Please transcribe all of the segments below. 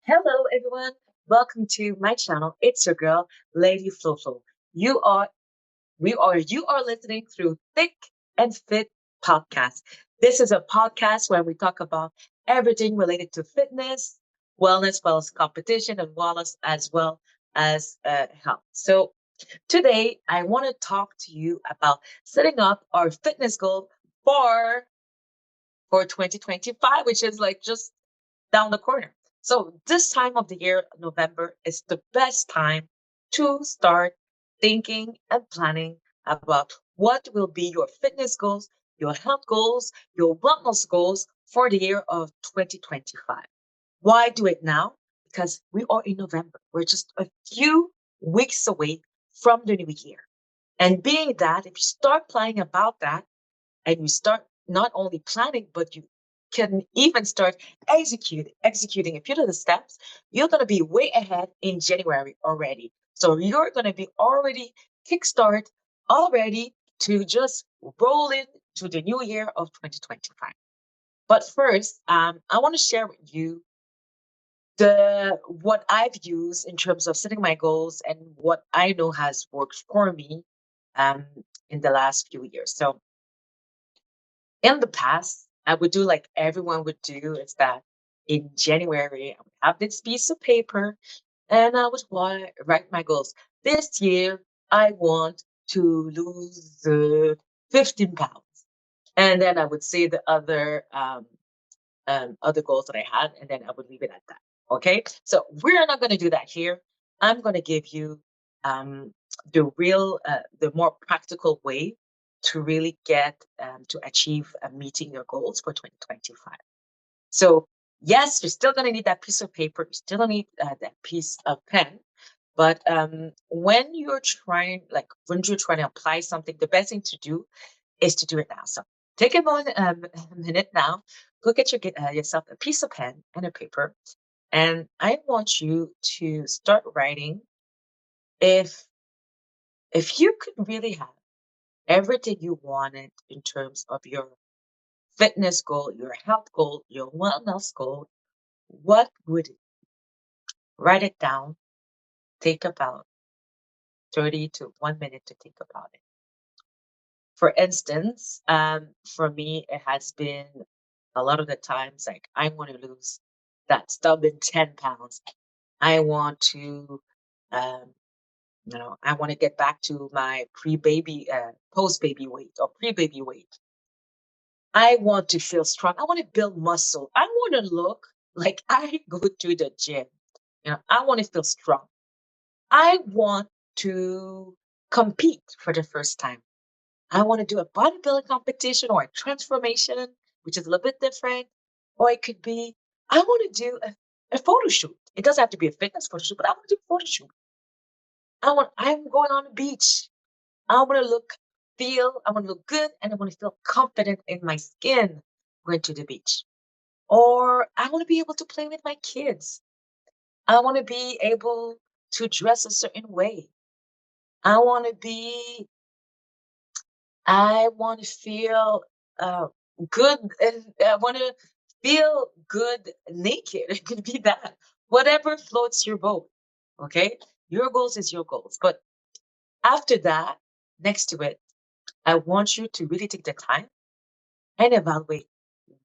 Hello, everyone. Welcome to my channel. It's your girl, Lady Flo Flo. You are, you are listening through Thick and Fit podcast. This is a podcast where we talk about everything related to fitness, wellness, well as competition, and wellness as well as health. So today, I want to talk to you about setting up our fitness goal for for 2025, which is like just down the corner. So this time of the year, November, is the best time to start thinking and planning about what will be your fitness goals, your health goals, your wellness goals for the year of 2025. Why do it now? Because we are in November. We're just a few weeks away from the new year. And being that, if you start planning about that, and you start not only planning, but you can even start executing a few of the steps, you're going to be way ahead in January already. So you're going to be already kickstart already to just roll into the new year of 2025. But first, I want to share with you the what I've used in terms of setting my goals and what I know has worked for me um, in the last few years. So in the past, I would do like everyone would do is that in January, I would have this piece of paper and I would write my goals. This year, I want to lose 15 pounds. And then I would say the other goals that I had, and then I would leave it at that. Okay. So we're not going to do that here. I'm going to give you um, the more practical way to really get to achieve meeting your goals for 2025. So yes, you're still going to need that piece of paper. You still need that piece of pen. But when you're trying to apply something, the best thing to do is to do it now. So take a minute now. Go get yourself a piece of pen and a paper, and I want you to start writing. If you could really have everything you wanted in terms of your fitness goal, your health goal, your wellness goal, what would it? Write it down. Take about 30 to 1 minute to think about it. For instance, for me, it has been a lot of the times like I want to lose that stubborn 10 pounds. I want to, um, I want to get back to my post baby weight or pre baby weight. I want to feel strong. I want to build muscle. I want to look like I go to the gym. I want to feel strong. I want to compete for the first time. I want to do a bodybuilding competition or a transformation, which is a little bit different. Or it could be, I want to do a photo shoot. It doesn't have to be a fitness photo shoot, but I want to do a photo shoot. I'm going on the beach. I want to I want to look good and I want to feel confident in my skin going to the beach. Or I want to be able to play with my kids. I want to be able to dress a certain way. I want to be I want to feel uh, good and I want to feel good naked. It could be that. Whatever floats your boat. Okay? Your goals is your goals. But after that, next to it, I want you to really take the time and evaluate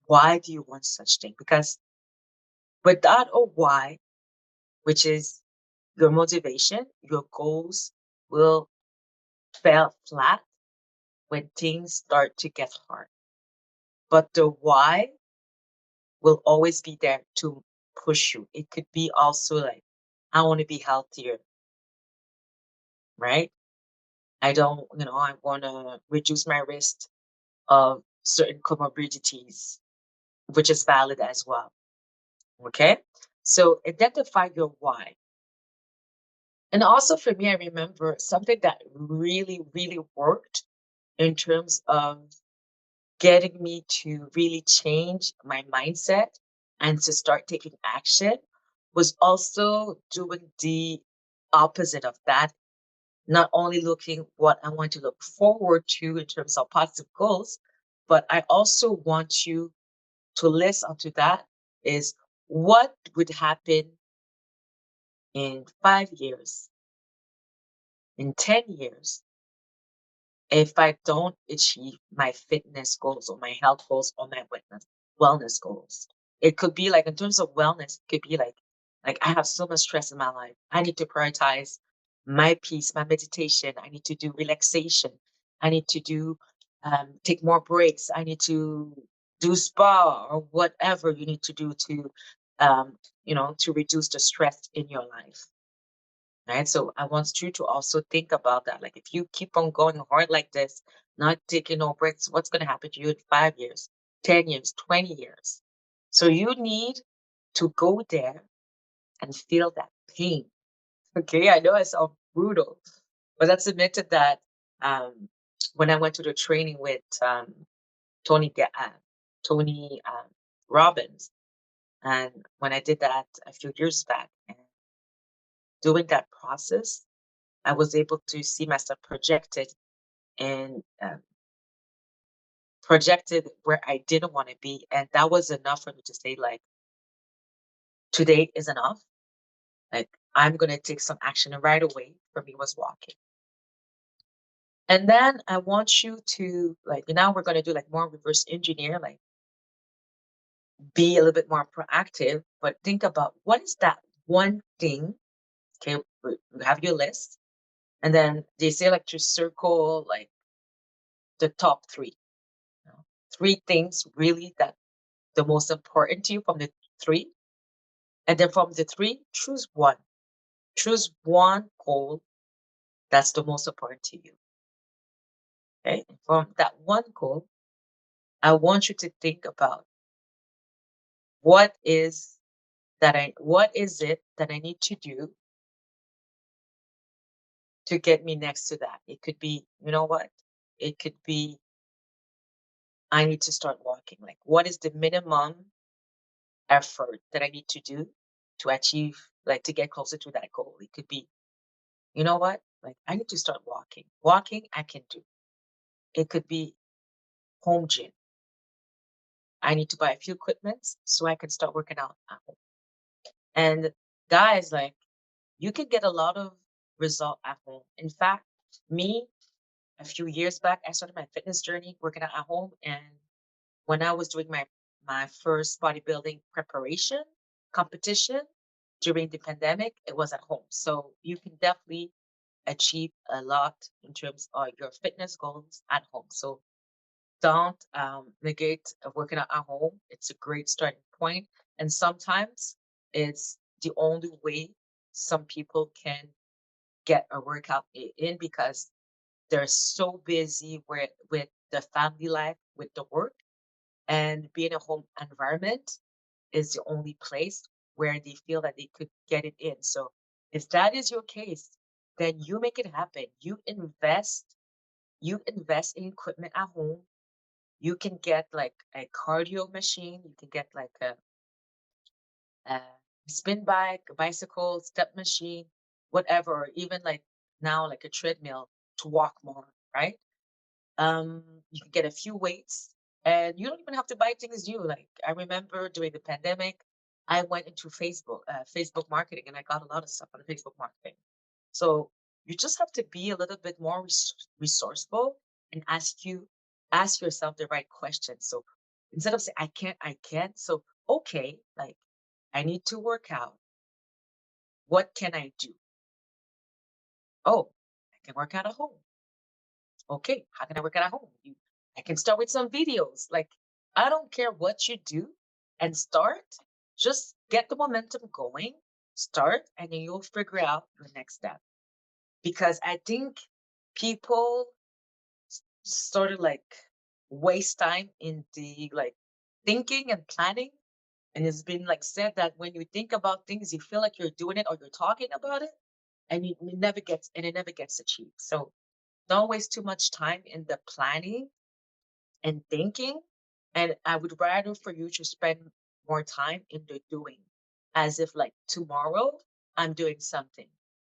why do you want such thing? Because without a why, which is your motivation, your goals will fail flat when things start to get hard. But the why will always be there to push you. It could be also like, I want to be healthier, right? I want to reduce my risk of certain comorbidities, which is valid as well. Okay. So identify your why. And also for me, I remember something that really, really worked in terms of getting me to really change my mindset and to start taking action was also doing the opposite of that. Not only looking what I want to look forward to in terms of positive goals, but I also want you to list onto that is what would happen in 5 years, in 10 years, if I don't achieve my fitness goals or my health goals or my wellness goals. It could be like in terms of wellness, it could be like I have so much stress in my life. I need to prioritize my peace, my meditation. I need to do relaxation. I need to do take more breaks. I need to do spa or whatever you need to do to to reduce the stress in your life. Right. So I want you to also think about that. Like if you keep on going hard like this, not taking no breaks, what's going to happen to you in 5 years, 10 years, 20 years? So you need to go there and feel that pain. Okay. I know it sounds brutal, but let's admit to that. Um, when I went to the training with Tony, Tony Robbins, and when I did that a few years back, and doing that process, I was able to see myself and projected where I didn't want to be. And that was enough for me to say, like, today is enough. Like, I'm going to take some action. And right away for me was walking. And then I want you to, like, now we're going to do like more reverse engineer, like, be a little bit more proactive, but think about what is that one thing. Okay. You have your list. And then they say, like, to circle like the top three, you know, three things really that the most important to you from the three. And then from the three, choose one. Choose one goal that's the most important to you. Okay. And from that one goal, I want you to think about what is it that I need to do to get me next to that. It could be, you know what? It could be I need to start walking. Like what is the minimum effort that I need to do to achieve, like to get closer to that goal? It could be, you know what? Like I need to start walking. Walking I can do. It could be home gym. I need to buy a few equipments so I can start working out at home. And guys, like you can get a lot of result at home. In fact, me a few years back, I started my fitness journey working out at home. And when I was doing my first bodybuilding preparation competition during the pandemic, it was at home. So you can definitely achieve a lot in terms of your fitness goals at home. So don't negate working out at home. It's a great starting point, and sometimes it's the only way some people can get a workout in because they're so busy with the family life, with the work, and being a home environment is the only place where they feel that they could get it in. So if that is your case, then you make it happen. You invest in equipment at home. You can get like a cardio machine. You can get like a spin bike, a bicycle, step machine, whatever, or even like now like a treadmill to walk more, right? You can get a few weights and you don't even have to buy things new. Like I remember during the pandemic, I went into Facebook marketing and I got a lot of stuff on Facebook marketing. So you just have to be a little bit more resourceful and ask yourself the right questions. So instead of saying I can't. So okay, like I need to work out. What can I do? Oh, I can work out at home. Okay, how can I work out at home? I can start with some videos. Like I don't care what you do and start. Just get the momentum going. Start, and then you'll figure out your next step. Because I think people sort of like waste time in the like thinking and planning. And it's been like said that when you think about things, you feel like you're doing it or you're talking about it, and it never gets achieved. So don't waste too much time in the planning and thinking. And I would rather for you to spend more time in the doing, as if like tomorrow I'm doing something.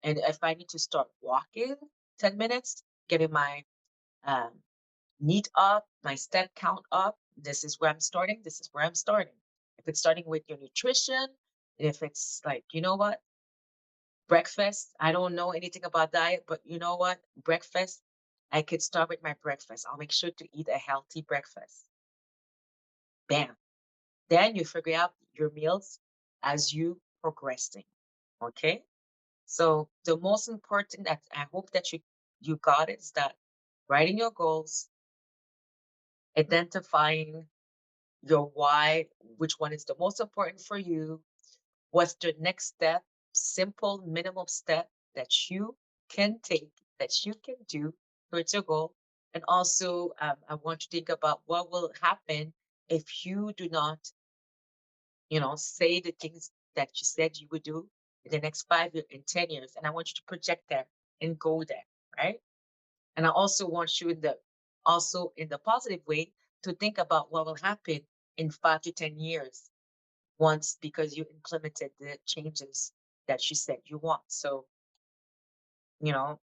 And if I need to start walking 10 minutes, getting my um, neat up, my step count up, this is where I'm starting. This is where I'm starting. If it's starting with your nutrition, if it's like, you know what? Breakfast, I don't know anything about diet, but you know what? Breakfast, I could start with my breakfast. I'll make sure to eat a healthy breakfast. Bam. Then you figure out your meals as you progressing. Okay. So the most important that I hope that you got it is that writing your goals, identifying your why, which one is the most important for you, what's the next step, simple minimum step that you can take, that you can do towards your goal. And also, I want you to think about what will happen if you do not, say the things that you said you would do in the next 5 years, in 10 years. And I want you to project that and go there, right? And I also want you also in the positive way to think about what will happen in 5 to 10 years once because you implemented the changes that you said you want. So, uh,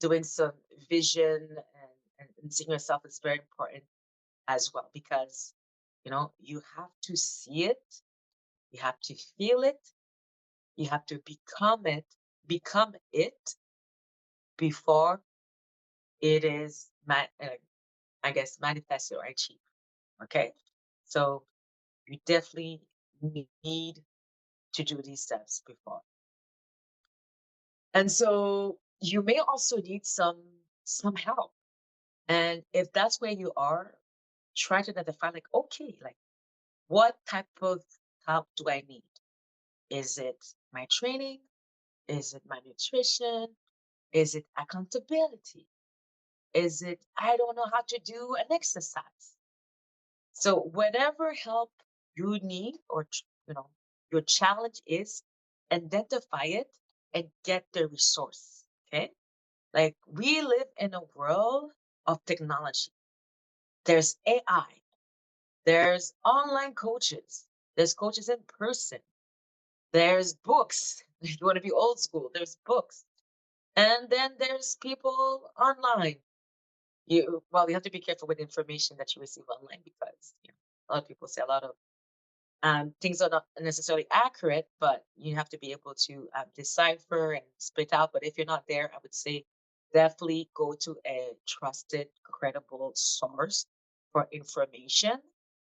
doing some vision and seeing yourself is very important as well because you have to see it, you have to feel it, you have to become it before it is I guess manifest or achieve. Okay. So you definitely need to do these steps before. And so you may also need some help. And if that's where you are, try to identify like, okay, like what type of help do I need? Is it my training? Is it my nutrition? Is it accountability? Is it I don't know how to do an exercise? So whatever help you need or your challenge is, identify it and get the resource. Okay. Like we live in a world of technology. There's AI, there's online coaches, there's coaches in person, there's books. If you want to be old school, there's books. And then there's people online. You have to be careful with information that you receive online because a lot of people say a lot of things are not necessarily accurate, but you have to be able to decipher and spit out. But if you're not there, I would say definitely go to a trusted, credible source for information.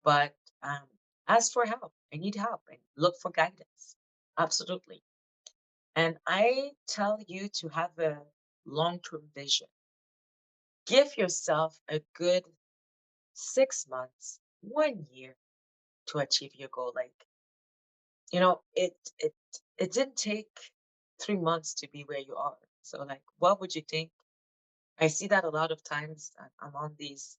But um, ask for help. I need help and look for guidance. Absolutely. And I tell you to have a long term vision. Give yourself a good 6 months, 1 year to achieve your goal. Like it didn't take 3 months to be where you are. So like, what would you think? I see that a lot of times. I'm on these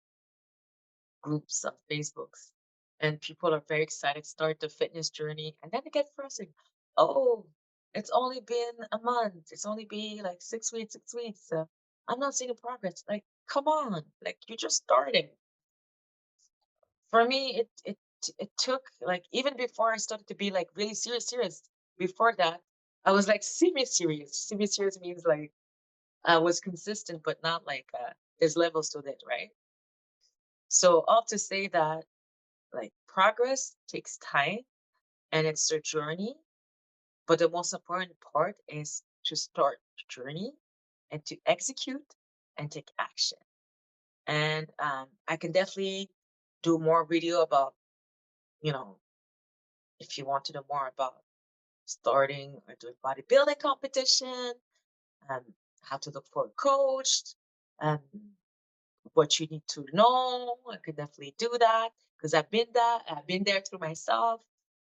groups on Facebooks, and people are very excited to start the fitness journey, and then they get frustrated. Oh, it's only been a month. It's only been like 6 weeks, 6 weeks. I'm not seeing progress. Like, come on, like you're just starting. For me, it took like even before I started to be like really serious. Before that, I was like serious, serious. Serious, serious means like I was consistent, but not like there's levels to it, right? So all to say that like progress takes time and it's a journey, but the most important part is to start the journey and to execute and take action. And I can definitely do more video about you know if you want to know more about starting or doing bodybuilding competition, um, how to look for a coach, um, what you need to know. I could definitely do that because I've been there through myself.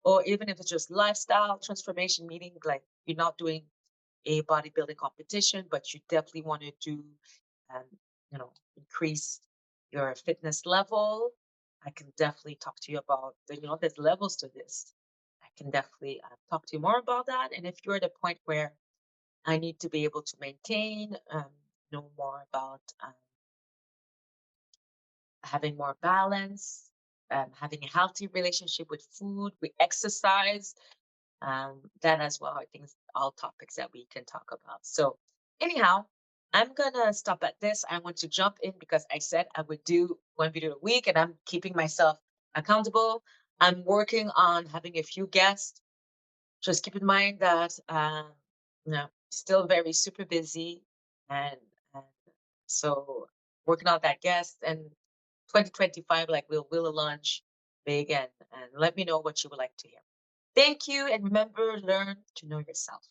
Or even if it's just lifestyle transformation, meaning like you're not doing a bodybuilding competition, but you definitely want to do, um, increase your fitness level. I can definitely talk to you about there's levels to this. I can definitely talk to you more about that. And if you're at a point where I need to be able to maintain, know more about having more balance, having a healthy relationship with food, with exercise, that as well are things, all topics that we can talk about. So, anyhow, I'm gonna stop at this. I want to jump in because I said I would do one video a week and I'm keeping myself accountable. I'm working on having a few guests. Just keep in mind that still very super busy, and so working on that guest and 2025, like we'll launch big, and let me know what you would like to hear. Thank you, and remember, learn to know yourself.